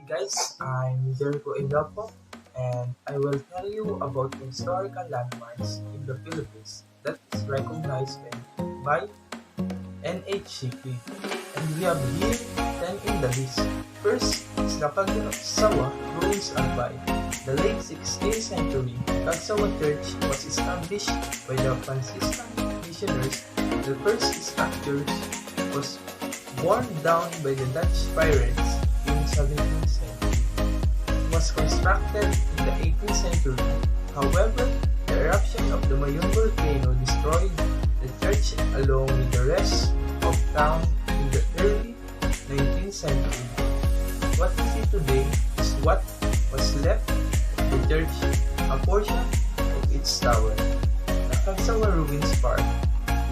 guys, I'm Jericho Ilapo and I will tell you about the historical landmarks in the Philippines that is recognized by Nhcp. And we have here 10 in the list. First is the Cagsawa Ruins Albay. The late 16th century, Cagsawa Church was established by the Franciscan missionaries. The first structure was worn down by the Dutch pirates in 17th century. It was constructed in the 18th century. However, the eruption of the Mayon volcano destroyed the church along with the rest of town in the early 19th century. What we see today is what was left of the church, a portion of its tower. The Cagsawa Ruins Park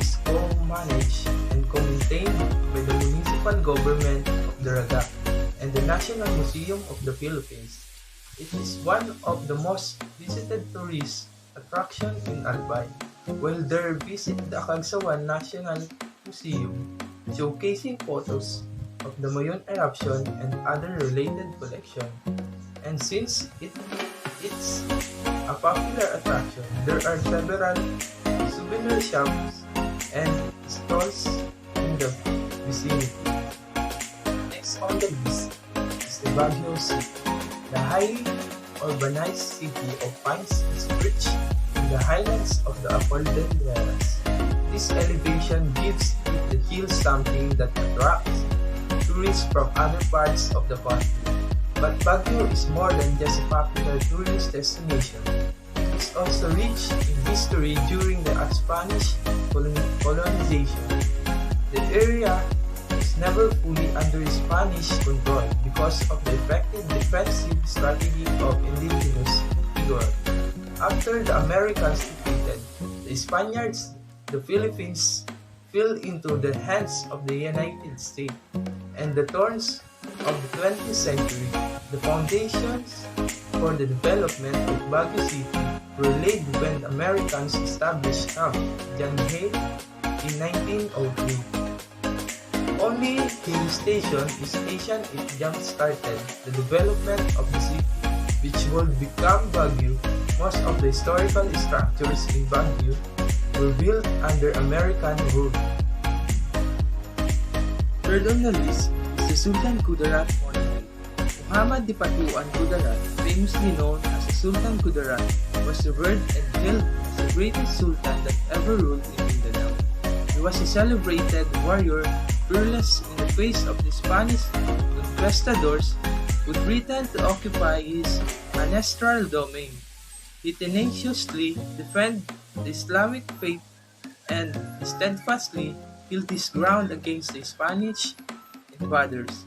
is co-managed and co-maintained by the municipal government of Daraga and the National Museum of the Philippines. It is one of the most visited tourist attractions in Albay. While there visit the Cagsawa National Museum, showcasing photos of the Mayon eruption and other related collection. And since it's a popular attraction, there are several souvenir shops and stalls in the vicinity. Next on the list is the Baguio City. The highly urbanized city of Pines is perched in the highlands of the Cordilleras. This elevation gives it the hill something that attracts tourists from other parts of the country. But Baguio is more than just a popular tourist destination. It is also rich in history during the Spanish colonization. The area is never fully under Spanish control because of the effective defensive strategy of indigenous figures. After the Americans defeated the Spaniards, the Philippines fell into the hands of the United States and the turns of the 20th century. The foundations for the development of Baguio City were laid when the Americans established Camp John Hay in 1903. Only Hill Station is stationed it jump-started the development of the city, which would become Baguio. Most of the historical structures in Baguio were built under American rule. Third on the list is the Sultan Kudarat Monument. Muhammad Dipatuan Kudarat, famously known as the Sultan Kudarat, was revered and hailed as the greatest sultan that ever ruled in Mindanao. He was a celebrated warrior, fearless in the face of the Spanish conquistadors who threatened to occupy his ancestral domain. He tenaciously defended the Islamic faith and steadfastly held his ground against the Spanish invaders.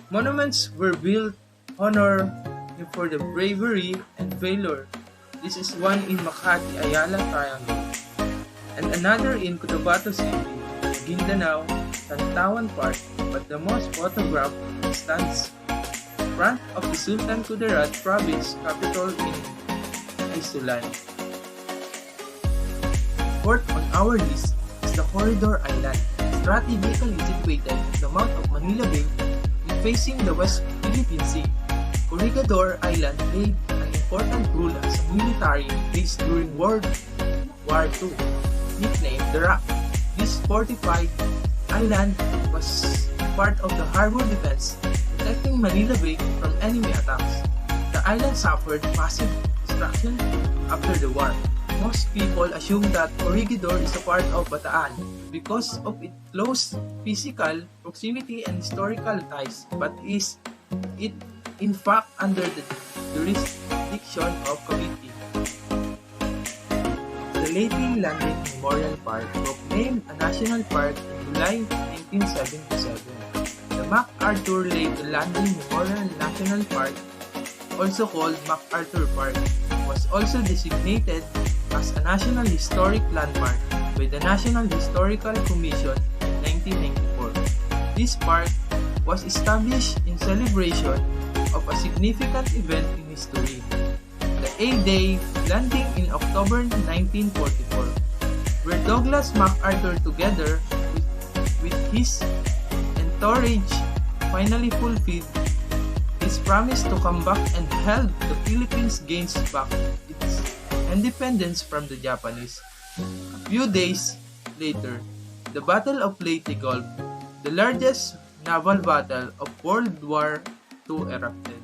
Monuments were built to honor him for the bravery and valor. This is one in Makati Ayala Triangle and another in Cotabato City, Maguindanao, Tantawan Park, but the most photographed stands in front of the Sultan Kudarat province capital in Isulan. Fourth on our list is the Corridor Island, strategically situated at the mouth of Manila Bay and facing the West Philippine Sea. Corregidor Island played an important role as a military base during World War II, nicknamed the Rock. This fortified island was part of the harbor defense, protecting Manila Bay from enemy attacks. The island suffered massive destruction after the war. Most people assume that Corregidor is a part of Bataan because of its close physical proximity and historical ties, but is it in fact under the jurisdiction of Cavite. The Leyte Landing Memorial Park proclaimed a national park in July 1977. The MacArthur Lake Landing Memorial National Park, also called MacArthur Park, was also designated as a National Historic Landmark by the National Historical Commission in 1994. This park was established in celebration of a significant event in history, the A-Day landing in October 1944, where Douglas MacArthur together with his entourage finally fulfilled His promise to come back and help the Philippines gains back its independence from the Japanese. A few days later, the Battle of Leyte Gulf, the largest naval battle of World War II, erupted.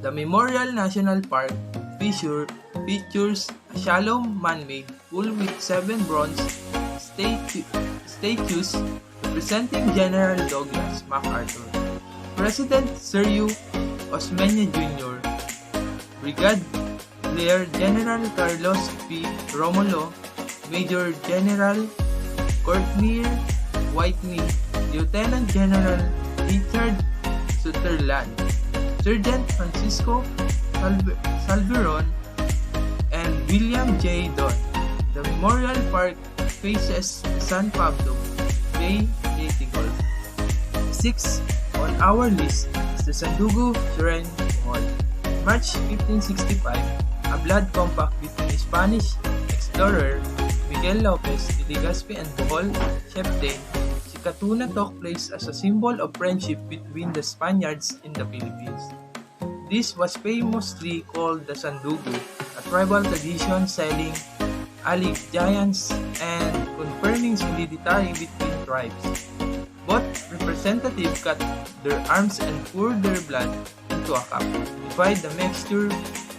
The Memorial National Park features a shallow man-made pool with 7 bronze statues representing General Douglas MacArthur, President Sergio Osmeña Jr., Brigadier General Carlos P. Romulo, Major General Courtney Whitney, Lieutenant General Richard Sutherland, Sergeant Francisco Salveron, and William J. Don. The Memorial Park faces San Pablo Bay Leyte Gulf. 6 on our list is the Sandugo Shrine Hall. In March 1565, a blood compact between Spanish explorer Miguel Lopez de Legazpi and Bohol chieftain Sikatuna took place as a symbol of friendship between the Spaniards in the Philippines. This was famously called the Sandugo, a tribal tradition selling allegiance and confirming solidarity between tribes. Both representatives cut their arms and poured their blood into a cup, divide the mixture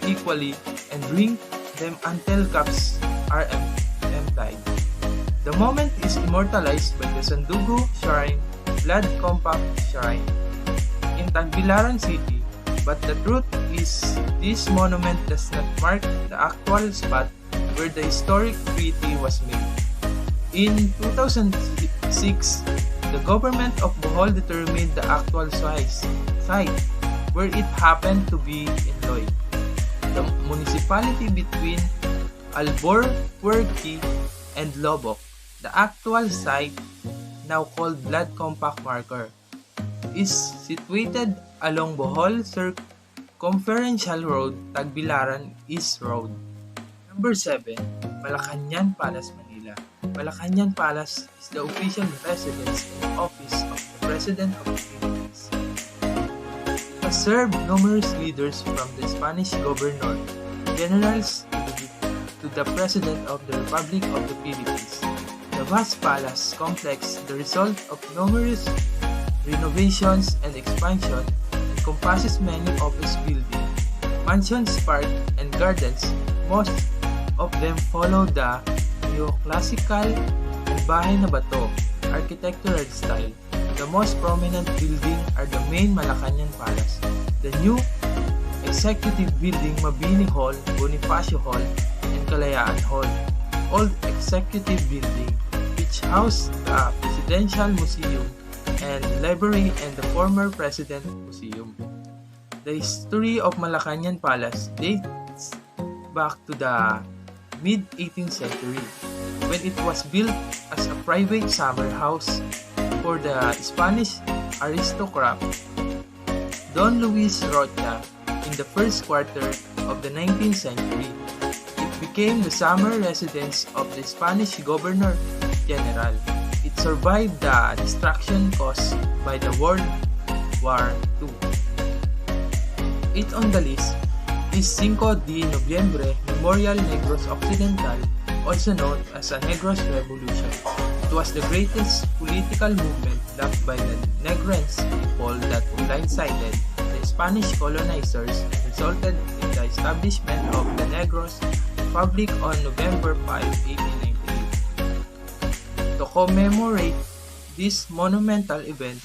equally, and drink them until cups are emptied. The moment is immortalized by the Sandugo Shrine, Blood Compact Shrine, in Tagbilaran City, but the truth is this monument does not mark the actual spot where the historic treaty was made. In 2006, the government of Bohol determined the actual site where it happened to be in Loy, the municipality between Albuquerque and Lobok. The actual site, now called Blood Compact Marker, is situated along Bohol Circumferential Road, Tagbilaran East Road. Number 7, Malacañang Palace, Manila. Malacañang Palace is the official residence and office of the President of the Philippines. It has served numerous leaders from the Spanish governor generals to the President of the Republic of the Philippines. The vast palace complex, the result of numerous renovations and expansion, encompasses many office buildings, mansions, parks, and gardens. Most of them follow the neoclassical and bahay na bato architectural style. The most prominent building are the main Malacañang Palace, the new Executive Building, Mabini Hall, Bonifacio Hall, and Kalayaan Hall. Old Executive Building, which housed the Presidential Museum and Library and the former President Museum. The history of Malacañang Palace dates back to the mid-18th century, when it was built as a private summer house for the Spanish aristocrat Don Luis Rocha in the first quarter of the 19th century. Became the summer residence of the Spanish Governor General. It survived the destruction caused by the World War II. 8 on the list is 5 de Noviembre Memorial Negros Occidental, also known as a Negros Revolution. It was the greatest political movement led by the Negrense people that blindsided the Spanish colonizers and resulted in the establishment of the Negros Republic on November 5, 1898. To commemorate this monumental event,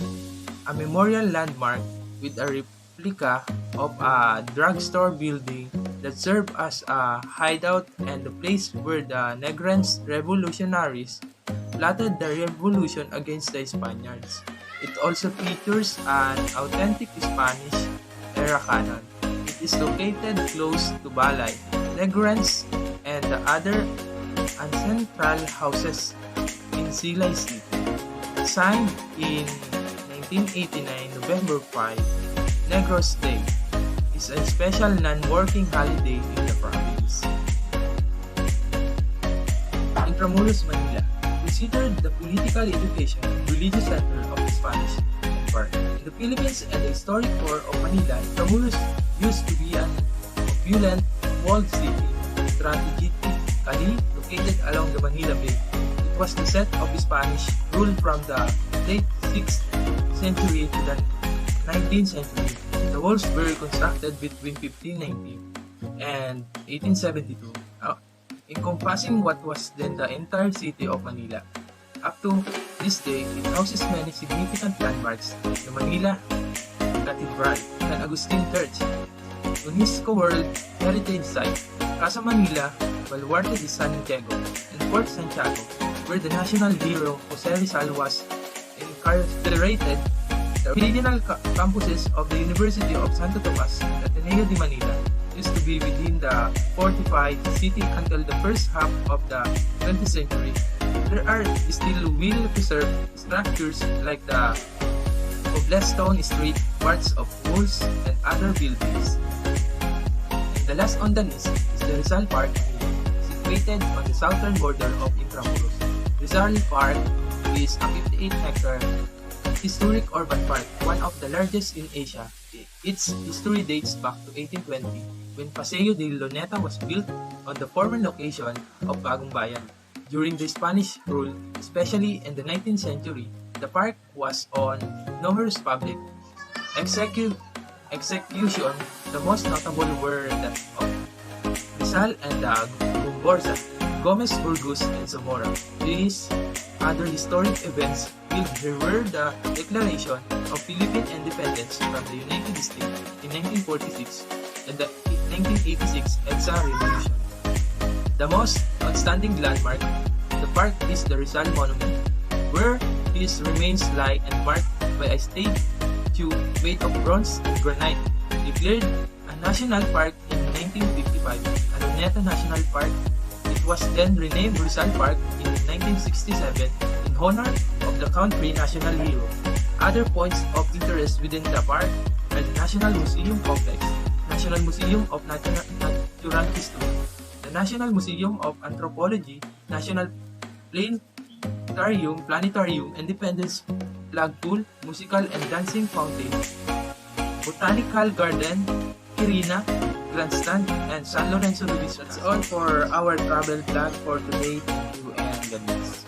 a memorial landmark with a replica of a drugstore building that served as a hideout and the place where the Negrense revolutionaries plotted the revolution against the Spaniards. It also features an authentic Spanish-era cannon. It is located close to Balay, Negrense, and the other ancestral houses in Silay City. Signed in 1989, November 5, Negros Day is a special non-working holiday in the province. Intramuros, Manila, considered the political education and religious center of the Spanish Empire. In The Philippines and the historic core of Manila, Intramuros used to be an opulent, walled city, strategically located along the Manila Bay. It was the seat of Spanish rule from the late 6th century to the 19th century. The walls were constructed between 1590 and 1872, encompassing what was then the entire city of Manila. Up to this day, it houses many significant landmarks: the Manila Cathedral, San Agustin Church, UNESCO World Heritage Site, Casa Manila, Baluarte de San Diego, and Fort Santiago, where the national hero Jose Rizal was incarcerated. The original campuses of the University of Santo Tomas, Ateneo de Manila, used to be within the fortified city until the first half of the 20th century. There are still well-preserved structures like the cobblestone street, parts of walls, and other buildings. And the last on the list is the Rizal Park, situated on the southern border of Intramuros. Rizal Park is a 58-hectare historic urban park, one of the largest in Asia. Its history dates back to 1820, when Paseo de Luneta was built on the former location of Bagong Bayan. During the Spanish rule, especially in the 19th century, the park was on numerous public executions. The most notable were that of Rizal and Gomborza, Gomez Burgos, and Zamora. These other historic events were the Declaration of Philippine Independence from the United States in 1946 and the 1986 EDSA Revolution. The most outstanding landmark of the park is the Rizal Monument, where his remains lie and marked by a statue made of bronze and granite. Declared a national park in 1955, a Luneta National Park, it was then renamed Rizal Park in 1967 in honor of the country national hero. Other points of interest within the park are the National Museum Complex, National Museum of Natural History, the National Museum of Anthropology, National Planetarium, Independence Flag Pool, Musical and Dancing Fountain, Botanical Garden, Quirina, Grandstand, and San Lorenzo Luis. That's all for our travel plan for today. Thank you and God bless.